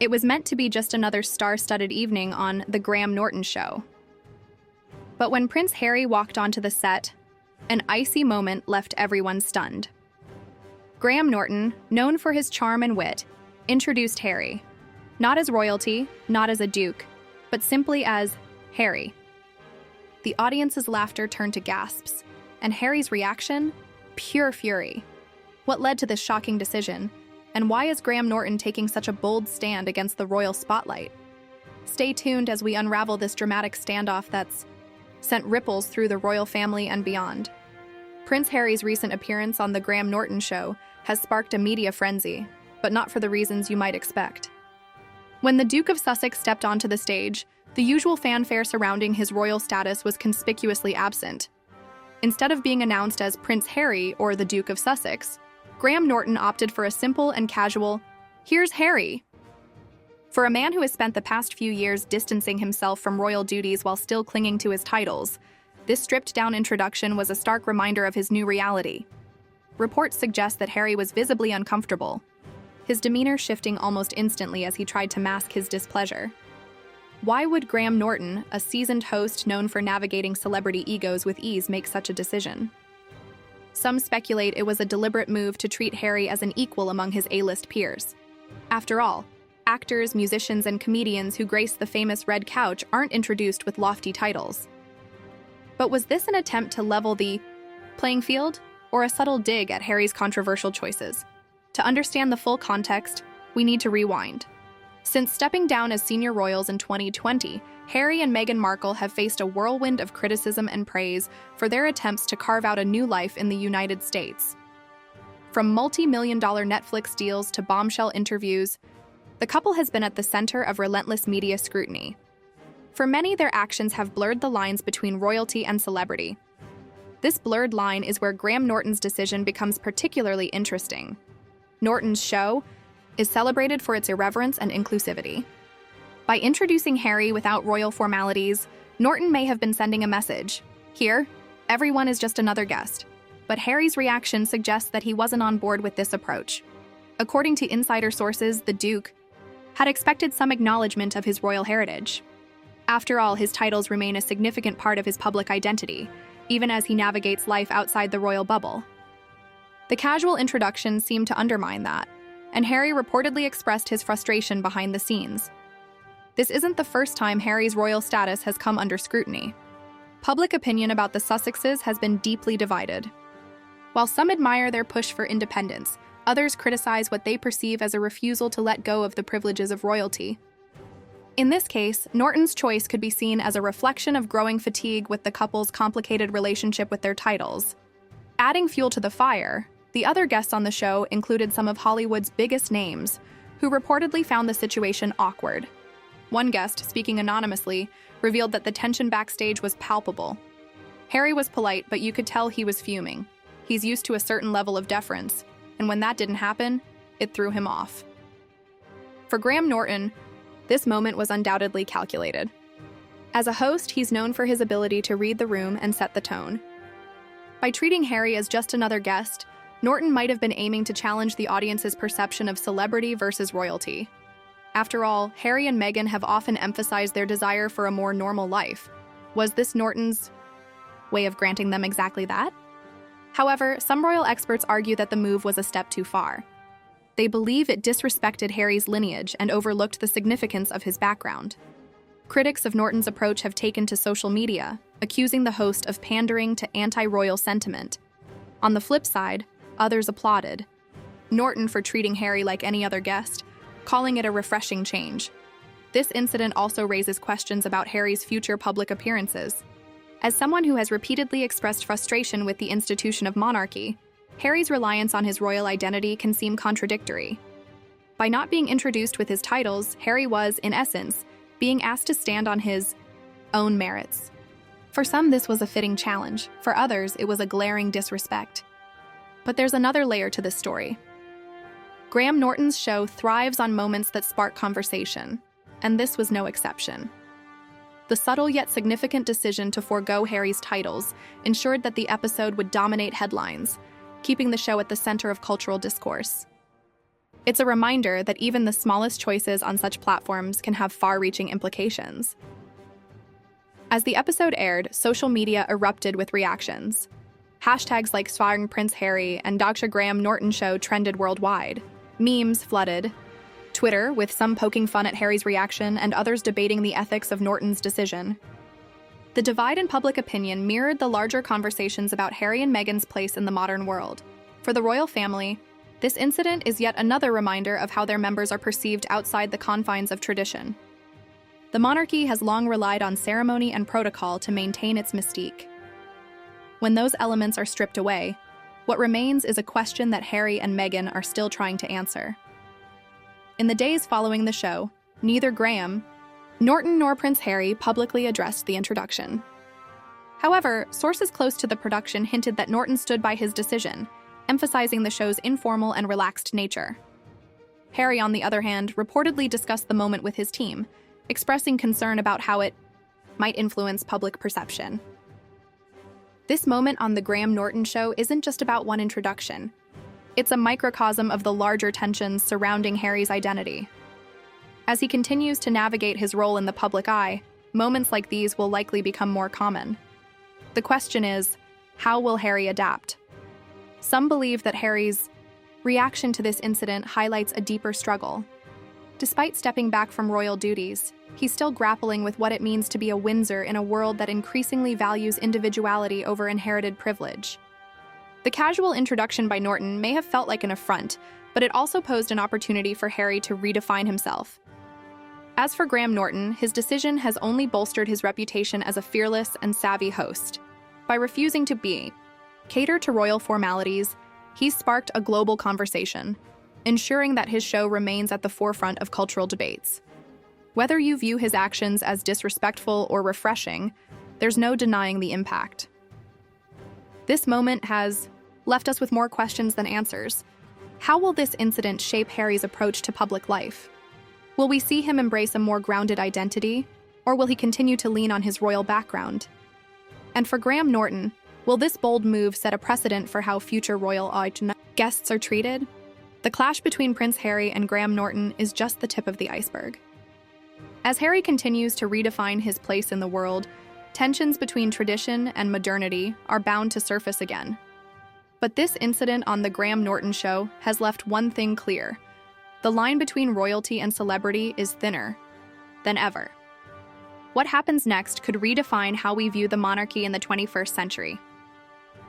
It was meant to be just another star-studded evening on The Graham Norton Show. But when Prince Harry walked onto the set, an icy moment left everyone stunned. Graham Norton, known for his charm and wit, introduced Harry, not as royalty, not as a duke, but simply as Harry. The audience's laughter turned to gasps, and Harry's reaction? Pure fury. What led to this shocking decision, and why is Graham Norton taking such a bold stand against the royal spotlight? Stay tuned as we unravel this dramatic standoff that's sent ripples through the royal family and beyond. Prince Harry's recent appearance on The Graham Norton Show has sparked a media frenzy, but not for the reasons you might expect. When the Duke of Sussex stepped onto the stage, the usual fanfare surrounding his royal status was conspicuously absent. Instead of being announced as Prince Harry or the Duke of Sussex, Graham Norton opted for a simple and casual, "Here's Harry." For a man who has spent the past few years distancing himself from royal duties while still clinging to his titles, this stripped-down introduction was a stark reminder of his new reality. Reports suggest that Harry was visibly uncomfortable, his demeanor shifting almost instantly as he tried to mask his displeasure. Why would Graham Norton, a seasoned host known for navigating celebrity egos with ease, make such a decision? Some speculate it was a deliberate move to treat Harry as an equal among his A-list peers. After all, actors, musicians, and comedians who grace the famous red couch aren't introduced with lofty titles. But was this an attempt to level the playing field, or a subtle dig at Harry's controversial choices? To understand the full context, we need to rewind. Since stepping down as senior royals in 2020, Harry and Meghan Markle have faced a whirlwind of criticism and praise for their attempts to carve out a new life in the United States. From multi-million-dollar Netflix deals to bombshell interviews, the couple has been at the center of relentless media scrutiny. For many, their actions have blurred the lines between royalty and celebrity. This blurred line is where Graham Norton's decision becomes particularly interesting. Norton's show is celebrated for its irreverence and inclusivity. By introducing Harry without royal formalities, Norton may have been sending a message. Here, everyone is just another guest. But Harry's reaction suggests that he wasn't on board with this approach. According to insider sources, the Duke had expected some acknowledgement of his royal heritage. After all, his titles remain a significant part of his public identity, even as he navigates life outside the royal bubble. The casual introduction seemed to undermine that, and Harry reportedly expressed his frustration behind the scenes. This isn't the first time Harry's royal status has come under scrutiny. Public opinion about the Sussexes has been deeply divided. While some admire their push for independence, others criticize what they perceive as a refusal to let go of the privileges of royalty. In this case, Norton's choice could be seen as a reflection of growing fatigue with the couple's complicated relationship with their titles. Adding fuel to the fire, the other guests on the show included some of Hollywood's biggest names, who reportedly found the situation awkward. One guest, speaking anonymously, revealed that the tension backstage was palpable. Harry was polite, but you could tell he was fuming. He's used to a certain level of deference, and when that didn't happen, it threw him off. For Graham Norton, this moment was undoubtedly calculated. As a host, he's known for his ability to read the room and set the tone. By treating Harry as just another guest, Norton might have been aiming to challenge the audience's perception of celebrity versus royalty. After all, Harry and Meghan have often emphasized their desire for a more normal life. Was this Norton's way of granting them exactly that? However, some royal experts argue that the move was a step too far. They believe it disrespected Harry's lineage and overlooked the significance of his background. Critics of Norton's approach have taken to social media, accusing the host of pandering to anti-royal sentiment. On the flip side, others applauded Norton for treating Harry like any other guest, calling it a refreshing change. This incident also raises questions about Harry's future public appearances. As someone who has repeatedly expressed frustration with the institution of monarchy, Harry's reliance on his royal identity can seem contradictory. By not being introduced with his titles, Harry was, in essence, being asked to stand on his own merits. For some, this was a fitting challenge. For others, it was a glaring disrespect. But there's another layer to this story. Graham Norton's show thrives on moments that spark conversation, and this was no exception. The subtle yet significant decision to forego Harry's titles ensured that the episode would dominate headlines, keeping the show at the center of cultural discourse. It's a reminder that even the smallest choices on such platforms can have far-reaching implications. As the episode aired, social media erupted with reactions. Hashtags like Sparring Prince Harry and Dr. Graham Norton Show trended worldwide. Memes flooded Twitter, with some poking fun at Harry's reaction and others debating the ethics of Norton's decision. The divide in public opinion mirrored the larger conversations about Harry and Meghan's place in the modern world. For the royal family, this incident is yet another reminder of how their members are perceived outside the confines of tradition. The monarchy has long relied on ceremony and protocol to maintain its mystique. When those elements are stripped away, what remains is a question that Harry and Meghan are still trying to answer. In the days following the show, neither Graham Norton nor Prince Harry publicly addressed the introduction. However, sources close to the production hinted that Norton stood by his decision, emphasizing the show's informal and relaxed nature. Harry, on the other hand, reportedly discussed the moment with his team, expressing concern about how it might influence public perception. This moment on the Graham Norton Show isn't just about one introduction. It's a microcosm of the larger tensions surrounding Harry's identity. As he continues to navigate his role in the public eye, moments like these will likely become more common. The question is, how will Harry adapt? Some believe that Harry's reaction to this incident highlights a deeper struggle. Despite stepping back from royal duties, he's still grappling with what it means to be a Windsor in a world that increasingly values individuality over inherited privilege. The casual introduction by Norton may have felt like an affront, but it also posed an opportunity for Harry to redefine himself. As for Graham Norton, his decision has only bolstered his reputation as a fearless and savvy host. By refusing to cater to royal formalities, he's sparked a global conversation, ensuring that his show remains at the forefront of cultural debates. Whether you view his actions as disrespectful or refreshing, there's no denying the impact. This moment has left us with more questions than answers. How will this incident shape Harry's approach to public life? Will we see him embrace a more grounded identity, or will he continue to lean on his royal background? And for Graham Norton, will this bold move set a precedent for how future royal guests are treated? The clash between Prince Harry and Graham Norton is just the tip of the iceberg. As Harry continues to redefine his place in the world, tensions between tradition and modernity are bound to surface again. But this incident on the Graham Norton Show has left one thing clear. The line between royalty and celebrity is thinner than ever. What happens next could redefine how we view the monarchy in the 21st century.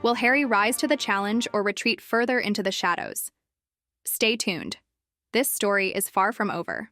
Will Harry rise to the challenge or retreat further into the shadows? Stay tuned. This story is far from over.